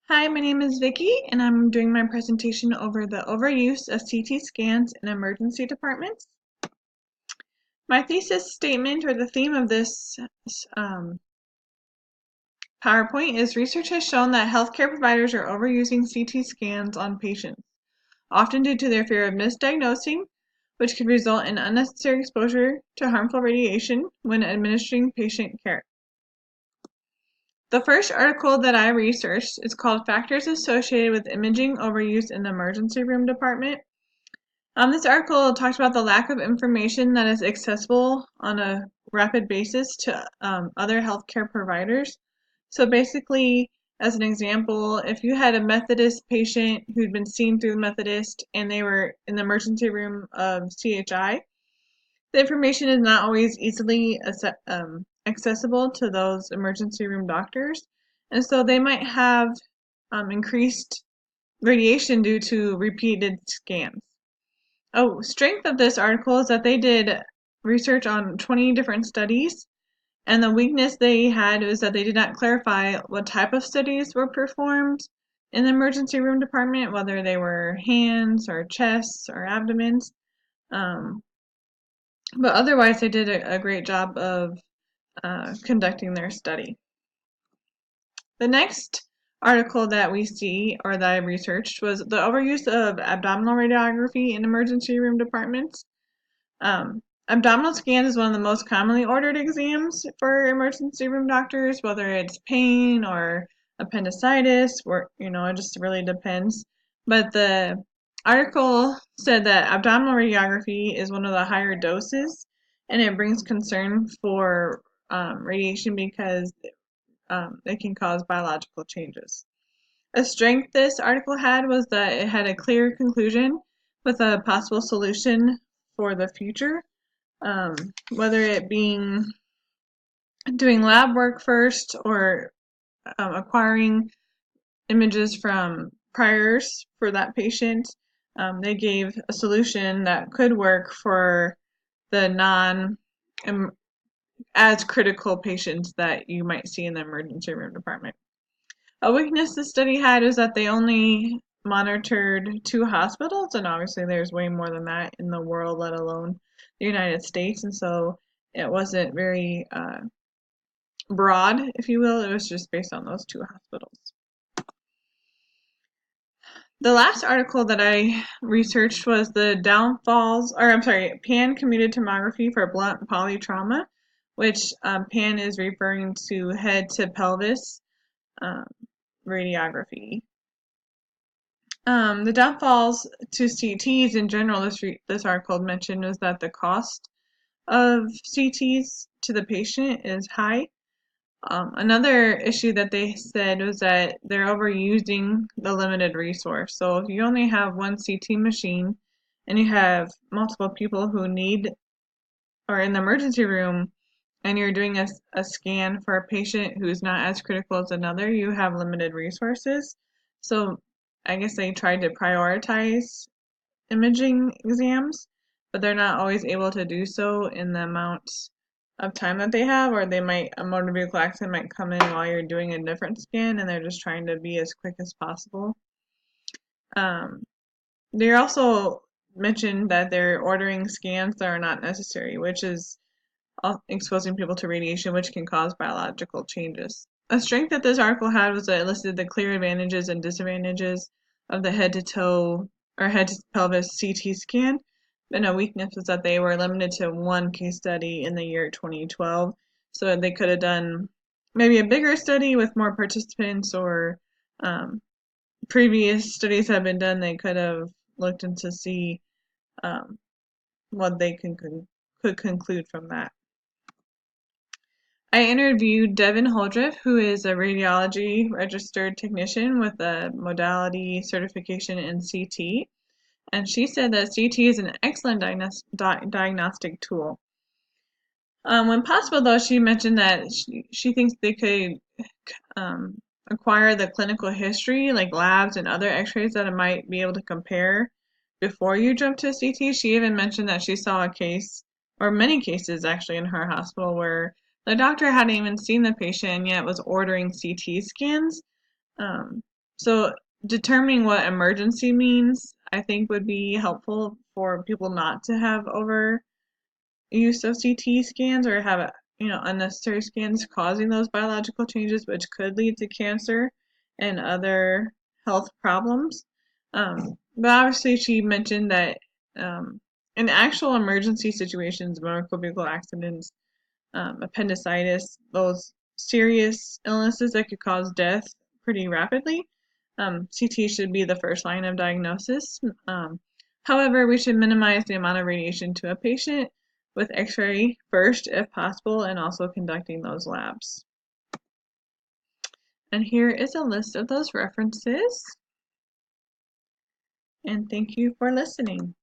Hi, my name is Vicky, and I'm doing my presentation over the overuse of CT scans in emergency departments. My thesis statement, or the theme of this PowerPoint, is research has shown that healthcare providers are overusing CT scans on patients, often due to their fear of misdiagnosing, which could result in unnecessary exposure to harmful radiation when administering patient care. The first article that I researched is called Factors Associated with Imaging Overuse in the Emergency Room Department. This article talks about the lack of information that is accessible on a rapid basis to other healthcare providers. So basically, as an example, if you had a Methodist patient who'd been seen through the Methodist and they were in the emergency room of CHI, the information is not always easily accessible to those emergency room doctors. And so they might have increased radiation due to repeated scans. Strength of this article is that they did research on 20 different studies, and the weakness they had was that they did not clarify what type of studies were performed in the emergency room department, whether they were hands or chests or abdomens. But otherwise, they did a great job of conducting their study. The next article that we see, or that I researched, was the overuse of abdominal radiography in emergency room departments. Abdominal scan is one of the most commonly ordered exams for emergency room doctors, whether it's pain or appendicitis, or it just really depends. But the article said that abdominal radiography is one of the higher doses, and it brings concern for radiation because it can cause biological changes. A strength this article had was that it had a clear conclusion with a possible solution for the future, whether it being doing lab work first or acquiring images from priors for that patient. They gave a solution that could work for the non as critical patients that you might see in the emergency room department. A weakness the study had is that they only monitored 2 hospitals, and obviously there's way more than that in the world, let alone the United States, and so it wasn't very broad, if you will. It was just based on those 2 hospitals. The last article that I researched was the pan-computed tomography for blunt polytrauma, which pan is referring to head to pelvis radiography. The downfalls to CTs in general, this article mentioned, was that the cost of CTs to the patient is high. Another issue that they said was that they're overusing the limited resource. So if you only have one CT machine and you have multiple people who need or in the emergency room and you're doing a scan for a patient who's not as critical as another, you have limited resources. So I guess they tried to prioritize imaging exams, but they're not always able to do so in the amount of time that they have, or a motor vehicle accident might come in while you're doing a different scan and they're just trying to be as quick as possible. They also mentioned that they're ordering scans that are not necessary, which is exposing people to radiation, which can cause biological changes. A strength that this article had was that it listed the clear advantages and disadvantages of the head to toe or head to pelvis CT scan. And a weakness was that they were limited to one case study in the year 2012. So they could have done maybe a bigger study with more participants, or previous studies have been done. They could have looked into see what they could conclude from that. I interviewed Devin Holdriff, who is a radiology registered technician with a modality certification in CT, and she said that CT is an excellent diagnostic tool. When possible, though, she mentioned that she thinks they could acquire the clinical history, like labs and other x-rays that it might be able to compare before you jump to CT. She even mentioned that she saw a case, or many cases actually, in her hospital where the doctor hadn't even seen the patient and yet was ordering CT scans. So determining what emergency means, I think, would be helpful for people not to have overuse of CT scans or have unnecessary scans causing those biological changes, which could lead to cancer and other health problems. But obviously, she mentioned that in actual emergency situations, motor vehicle accidents, appendicitis, those serious illnesses that could cause death pretty rapidly, CT should be the first line of diagnosis. However, we should minimize the amount of radiation to a patient with X-ray first if possible, and also conducting those labs. And here is a list of those references. And thank you for listening.